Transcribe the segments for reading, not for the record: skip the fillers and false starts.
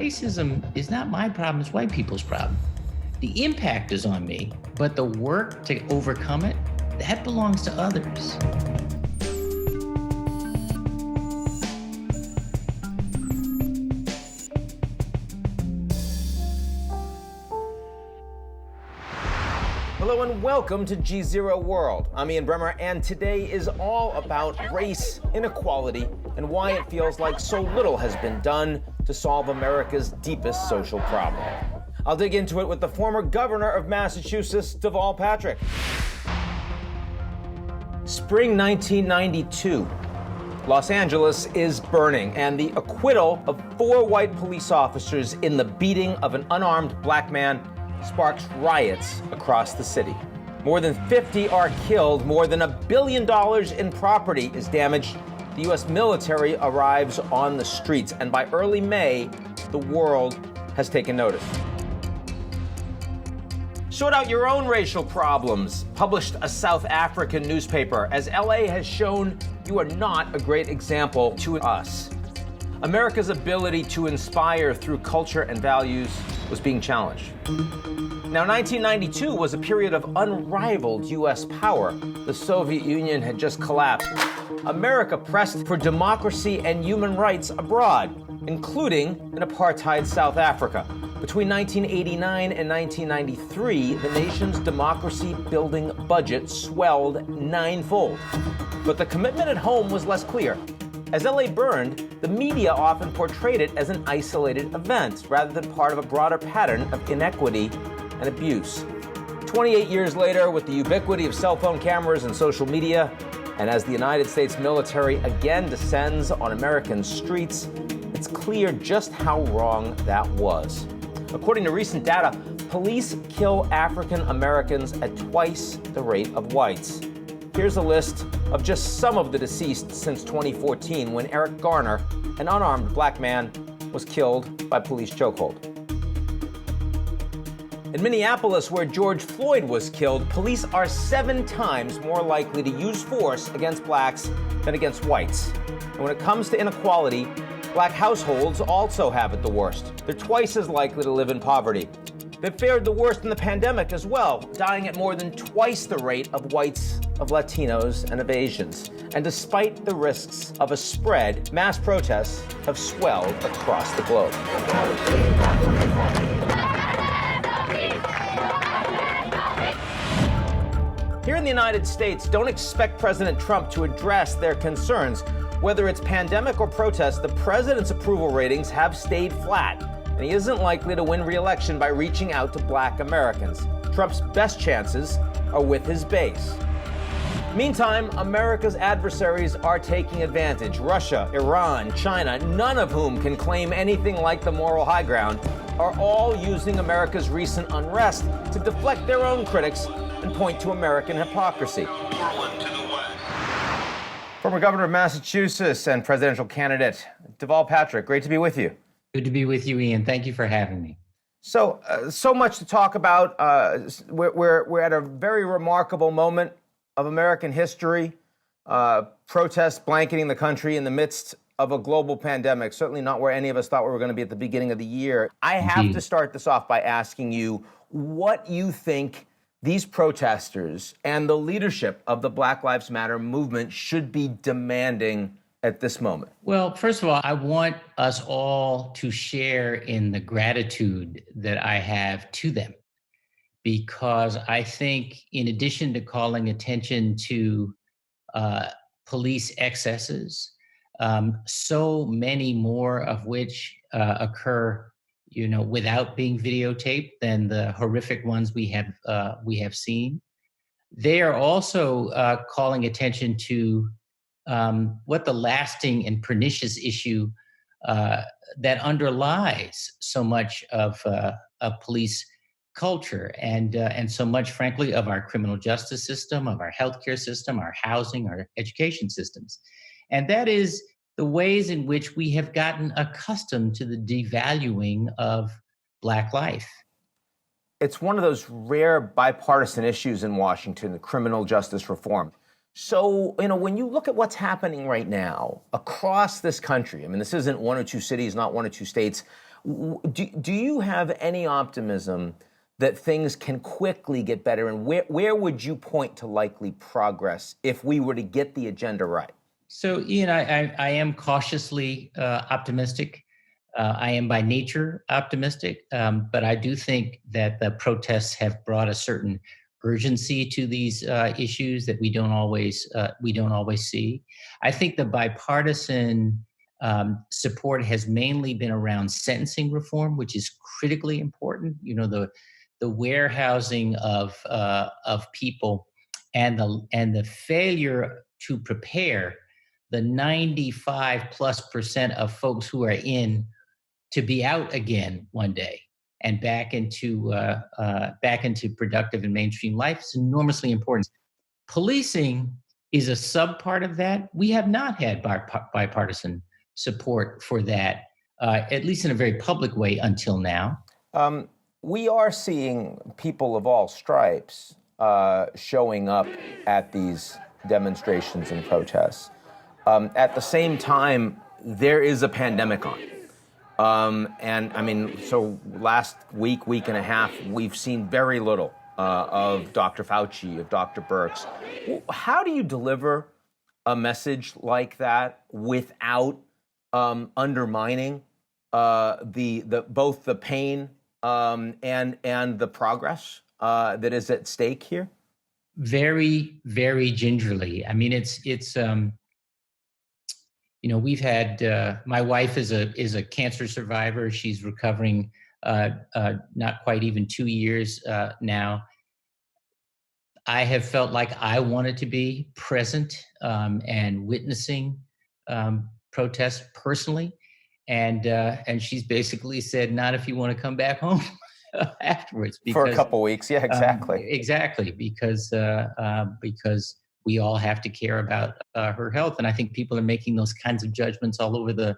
racism is not my problem, it's white people's problem. The impact is on me, but the work to overcome it, that belongs to others. Hello and welcome to GZERO World. I'm Ian Bremmer, and today is all about race, inequality, and why it feels like so little has been done to solve America's deepest social problem. I'll dig into it with the former governor of Massachusetts, Deval Patrick. Spring 1992. Los Angeles is burning, and the acquittal of 4 white police officers in the beating of an unarmed black man sparks riots across the city. More than 50 are killed, more than $1 billion in property is damaged. The U.S. military arrives on the streets, and by early May, the world has taken notice. Sort out your own racial problems, published a South African newspaper, as LA has shown you are not a great example to us. America's ability to inspire through culture and values was being challenged. Now, 1992 was a period of unrivaled U.S. power. The Soviet Union had just collapsed. America pressed for democracy and human rights abroad, including in apartheid South Africa. Between 1989 and 1993, the nation's democracy-building budget swelled ninefold. But the commitment at home was less clear. As LA burned, the media often portrayed it as an isolated event rather than part of a broader pattern of inequity and abuse. 28 years later, with the ubiquity of cell phone cameras and social media, and as the United States military again descends on American streets, it's clear just how wrong that was. According to recent data, police kill African Americans at twice the rate of whites. Here's a list of just some of the deceased since 2014, when Eric Garner, an unarmed black man, was killed by police chokehold. In Minneapolis, where George Floyd was killed, police are 7 times more likely to use force against blacks than against whites. And when it comes to inequality, black households also have it the worst. They're twice as likely to live in poverty. They've fared the worst in the pandemic as well, dying at more than twice the rate of whites, of Latinos, and of Asians. And despite the risks of a spread, mass protests have swelled across the globe. Here in the United States, don't expect President Trump to address their concerns. Whether it's pandemic or protests, the president's approval ratings have stayed flat, and he isn't likely to win re-election by reaching out to black Americans. Trump's best chances are with his base. Meantime, America's adversaries are taking advantage. Russia, Iran, China, none of whom can claim anything like the moral high ground, are all using America's recent unrest to deflect their own critics and point to American hypocrisy. Former governor of Massachusetts and presidential candidate Deval Patrick, great to be with you. Good to be with you, Ian. Thank you for having me. So much to talk about. We're at a very remarkable moment of American history. Protests blanketing the country in the midst of a global pandemic, certainly not where any of us thought we were going to be at the beginning of the year. I have to start this off by asking you what you think these protesters and the leadership of the Black Lives Matter movement should be demanding at this moment. Well, first of all, I want us all to share in the gratitude that I have to them, because I think in addition to calling attention to police excesses, so many more of which occur without being videotaped than the horrific ones we have seen. They are also calling attention to what the lasting and pernicious issue that underlies so much of police culture and so much, frankly, of our criminal justice system, of our healthcare system, our housing, our education systems. And that is the ways in which we have gotten accustomed to the devaluing of Black life. It's one of those rare bipartisan issues in Washington, the criminal justice reform. So, when you look at what's happening right now across this country, I mean, this isn't one or two cities, not one or two states. Do you have any optimism that things can quickly get better? And where would you point to likely progress if we were to get the agenda right? So, Ian, I am cautiously optimistic. I am by nature optimistic, but I do think that the protests have brought a certain urgency to these issues that we don't always see. I think the bipartisan support has mainly been around sentencing reform, which is critically important. You know, the warehousing of people and the failure to prepare the 95+% of folks who are in to be out again one day and back into productive and mainstream life is enormously important. Policing is a sub part of that. We have not had bipartisan support for that, at least in a very public way until now. We are seeing people of all stripes showing up at these demonstrations and protests. At the same time, there is a pandemic on. And I mean, so last week and a half, we've seen very little of Dr. Fauci, of Dr. Birx. How do you deliver a message like that without undermining both the pain and the progress that is at stake here? Very, very gingerly. I mean, it's you know, we've had my wife is a cancer survivor. She's recovering not quite even 2 years now. I have felt like I wanted to be present and witnessing protests personally, and she's basically said, "Not if you want to come back home afterwards." For a couple weeks, yeah, exactly, exactly, because we all have to care about her health, and I think people are making those kinds of judgments all over the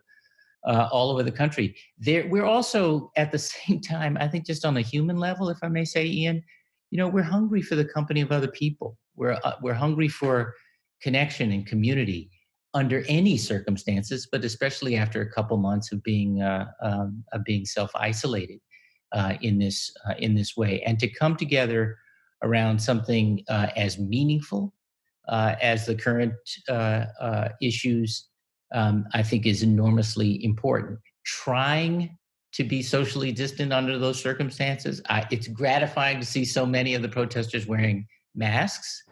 country. We're also at the same time, I think, just on a human level, if I may say, Ian, you know, we're hungry for the company of other people. We're hungry for connection and community under any circumstances, but especially after a couple months of being self-isolated in this way, and to come together around something as meaningful as the current issues, I think is enormously important. Trying to be socially distant under those circumstances. It's gratifying to see so many of the protesters wearing masks,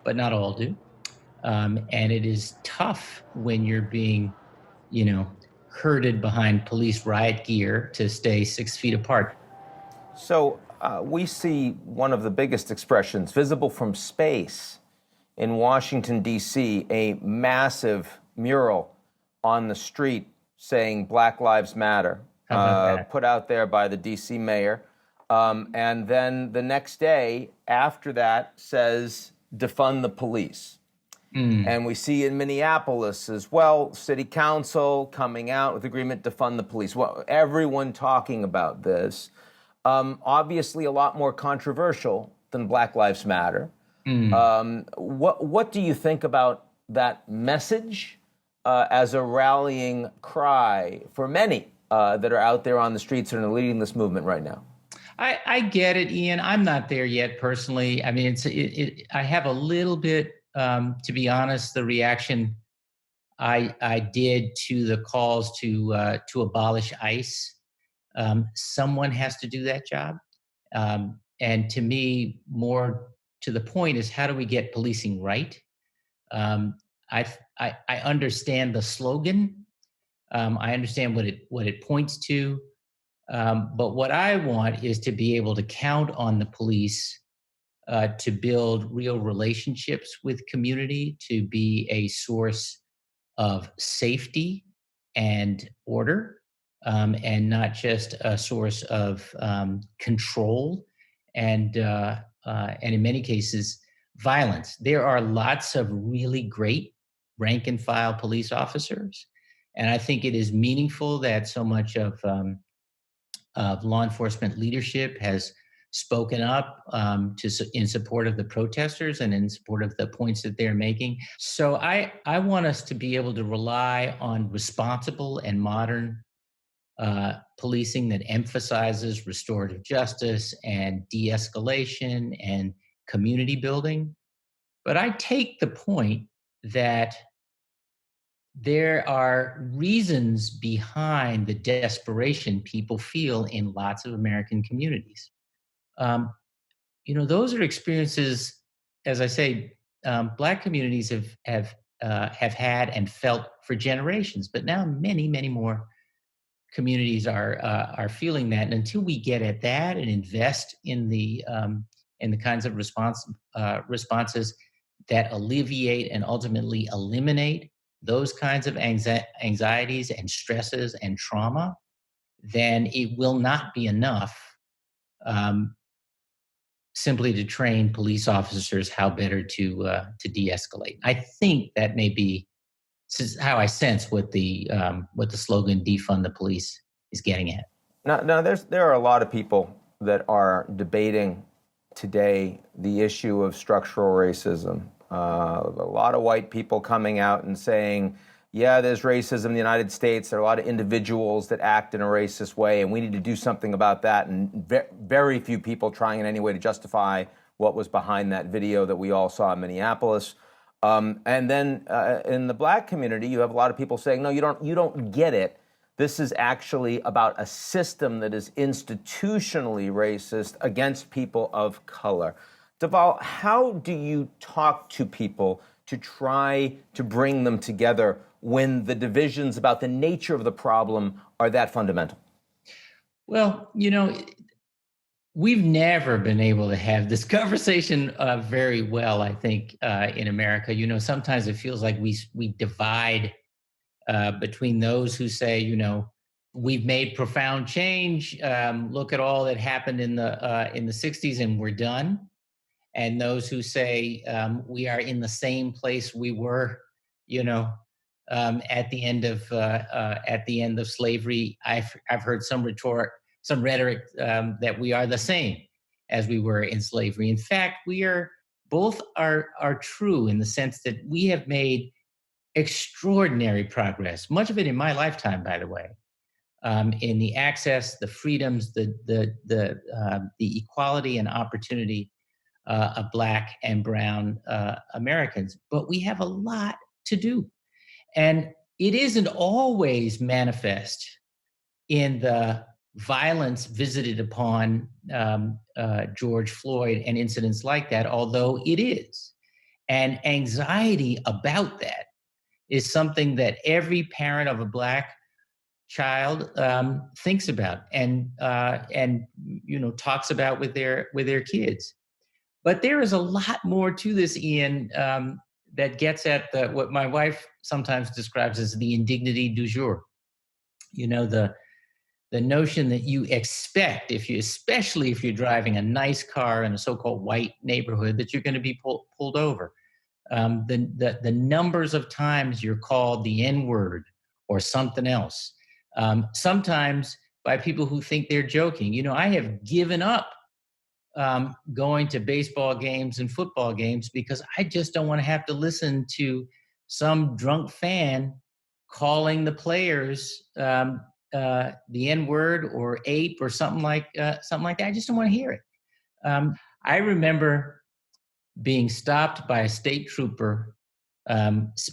but not all do. And it is tough when you're being, you know, herded behind police riot gear to stay 6 feet apart. So we see one of the biggest expressions visible from space in Washington, D.C., a massive mural on the street saying Black Lives Matter, put out there by the D.C. mayor. And then the next day after that says, defund the police. And we see in Minneapolis as well, city council coming out with agreement to fund the police. Well, everyone talking about this. Obviously a lot more controversial than Black Lives Matter. What do you think about that message as a rallying cry for many that are out there on the streets and are leading this movement right now? I get it, Ian. I'm not there yet personally. I mean, I have a little bit, to be honest, the reaction I did to the calls to abolish ICE. Someone has to do that job. And to me, more to the point is, how do we get policing right? I understand the slogan. I understand what it points to. But what I want is to be able to count on the police to build real relationships with community, to be a source of safety and order, and not just a source of control and in many cases, violence. There are lots of really great rank and file police officers, and I think it is meaningful that so much of law enforcement leadership has spoken up in support of the protesters and in support of the points that they're making. So I want us to be able to rely on responsible and modern policing that emphasizes restorative justice and de-escalation and community building. But I take the point that there are reasons behind the desperation people feel in lots of American communities. Um, those are experiences, as I say, Black communities have had and felt for generations, but now many, many more communities are feeling that. And until we get at that and invest in the kinds of responses that alleviate and ultimately eliminate those kinds of anxieties and stresses and trauma, then it will not be enough um, simply to train police officers how better to de-escalate. I think that may be, this is how I sense what the slogan "Defund the Police" is getting at. Now, there are a lot of people that are debating today the issue of structural racism. A lot of white people coming out and saying, yeah, there's racism in the United States. There are a lot of individuals that act in a racist way, and we need to do something about that. And very few people trying in any way to justify what was behind that video that we all saw in Minneapolis. And then in the Black community, you have a lot of people saying, no, you don't get it. This is actually about a system that is institutionally racist against people of color. Deval, how do you talk to people to try to bring them together when the divisions about the nature of the problem are that fundamental? Well, we've never been able to have this conversation very well, I think, in America. Sometimes it feels like we divide between those who say, we've made profound change. Look at all that happened in the '60s, and we're done. And those who say we are in the same place we were, at the end of slavery. I've heard some rhetoric that we are the same as we were in slavery. In fact, both are true in the sense that we have made extraordinary progress, much of it in my lifetime, by the way, in the access, the freedoms, the equality and opportunity of Black and Brown Americans. But we have a lot to do. And it isn't always manifest in the violence visited upon George Floyd and incidents like that, although it is. And anxiety about that is something that every parent of a Black child thinks about and talks about with their kids. But there is a lot more to this, Ian, that gets at what my wife sometimes describes as the indignity du jour. The notion that you expect, especially if you're driving a nice car in a so-called white neighborhood, that you're going to be pulled over. The numbers of times you're called the N-word or something else, sometimes by people who think they're joking. I have given up going to baseball games and football games because I just don't want to have to listen to some drunk fan calling the players the N-word or ape or something like that. I just don't want to hear it. I remember being stopped by a state trooper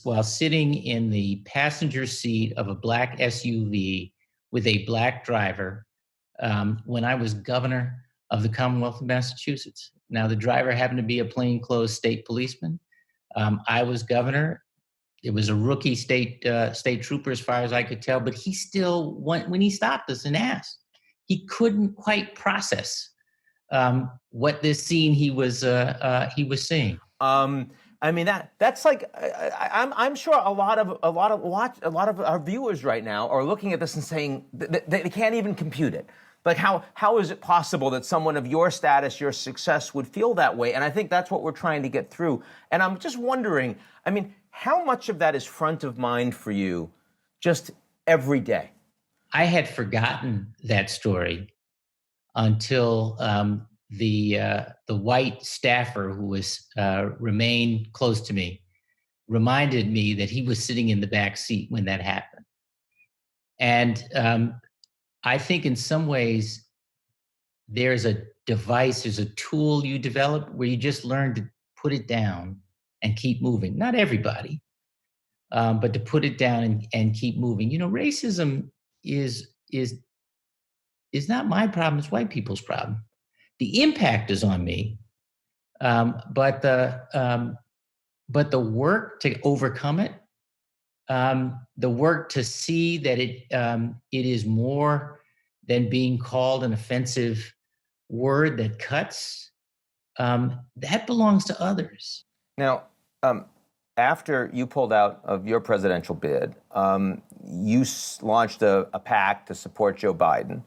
while sitting in the passenger seat of a Black SUV with a Black driver when I was governor of the Commonwealth of Massachusetts. Now, the driver happened to be a plainclothes state policeman. I was governor. It was a rookie state trooper, as far as I could tell, but he still, when he stopped us and asked, he couldn't quite process what this scene he was seeing. I mean, that's like, I'm sure a lot of our viewers right now are looking at this and saying they can't even compute it. Like, how is it possible that someone of your status, your success, would feel that way? And I think that's what we're trying to get through. And I'm just wondering, I mean, how much of that is front of mind for you just every day? I had forgotten that story until the white staffer who was remained close to me reminded me that he was sitting in the back seat when that happened. And I think in some ways there's a device, there's a tool you develop where you just learn to put it down and keep moving. Not everybody, but to put it down and keep moving. Racism is not my problem; it's white people's problem. The impact is on me, but the work to overcome it, the work to see that it is more than being called an offensive word that cuts, that belongs to others. Now, after you pulled out of your presidential bid, you launched a PAC to support Joe Biden,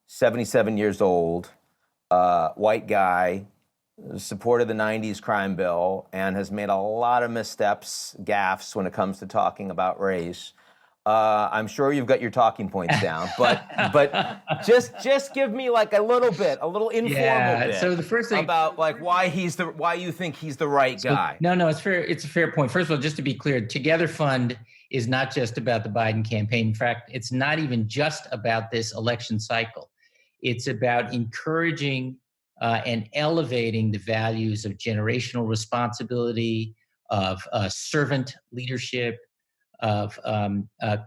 77 years old, white guy, supported the 90s crime bill, and has made a lot of missteps, gaffes, when it comes to talking about race. I'm sure you've got your talking points down, but just give me like a little informal bit. So the first thing about like why you think he's the right guy. No, it's fair. It's a fair point. First of all, just to be clear, Together Fund is not just about the Biden campaign. In fact, it's not even just about this election cycle. It's about encouraging and elevating the values of generational responsibility, of servant leadership, of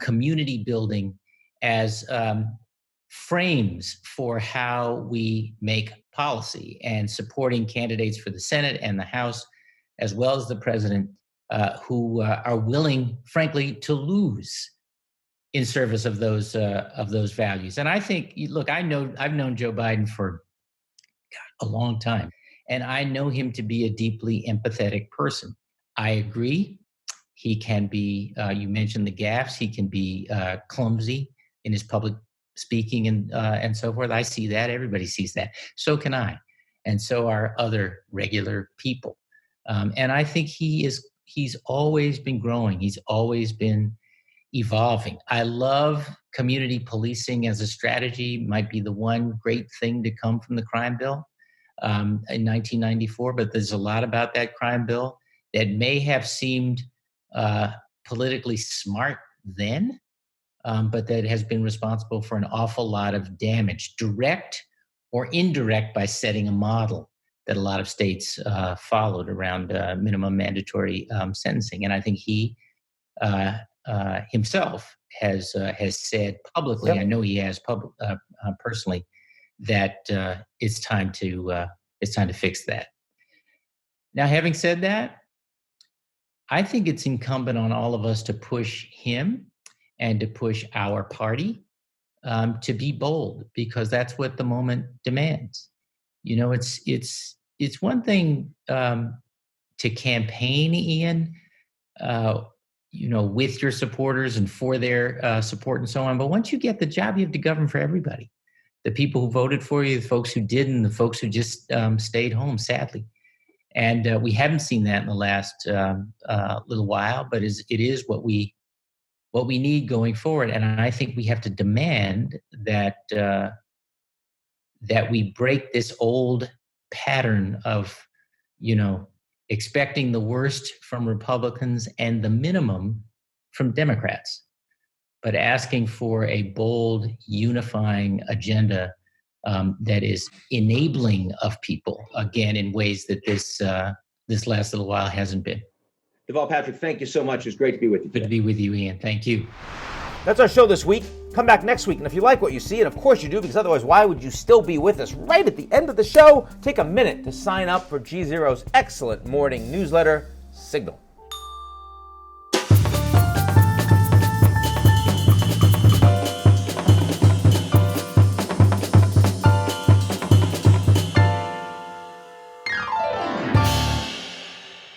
community building as frames for how we make policy, and supporting candidates for the Senate and the House, as well as the president, who are willing, frankly, to lose in service of those values. And I think, look, I've known Joe Biden for a long time, and I know him to be a deeply empathetic person. I agree. He can be, you mentioned the gaffes, he can be clumsy in his public speaking and so forth. I see that. Everybody sees that. So can I. And so are other regular people. And I think he's always been growing. He's always been evolving. I love community policing as a strategy. Might be the one great thing to come from the crime bill in 1994, but there's a lot about that crime bill that may have seemed politically smart then, but that has been responsible for an awful lot of damage, direct or indirect, by setting a model that a lot of states followed around minimum mandatory sentencing. And I think he himself has said publicly, I know he has personally, that it's time to fix that. Now, having said that, I think it's incumbent on all of us to push him and to push our party to be bold, because that's what the moment demands. It's one thing to campaign, Ian, with your supporters and for their support and so on. But once you get the job, you have to govern for everybody. The people who voted for you, the folks who didn't, the folks who just stayed home, sadly. And we haven't seen that in the last little while, but it is what we need going forward. And I think we have to demand that we break this old pattern of, expecting the worst from Republicans and the minimum from Democrats, but asking for a bold, unifying agenda that is enabling of people, again, in ways that this last little while hasn't been. Deval Patrick, thank you so much. It's great to be with you today. Good to be with you, Ian. Thank you. That's our show this week. Come back next week, and if you like what you see, and of course you do, because otherwise why would you still be with us right at the end of the show, take a minute to sign up for GZERO's excellent morning newsletter, Signal.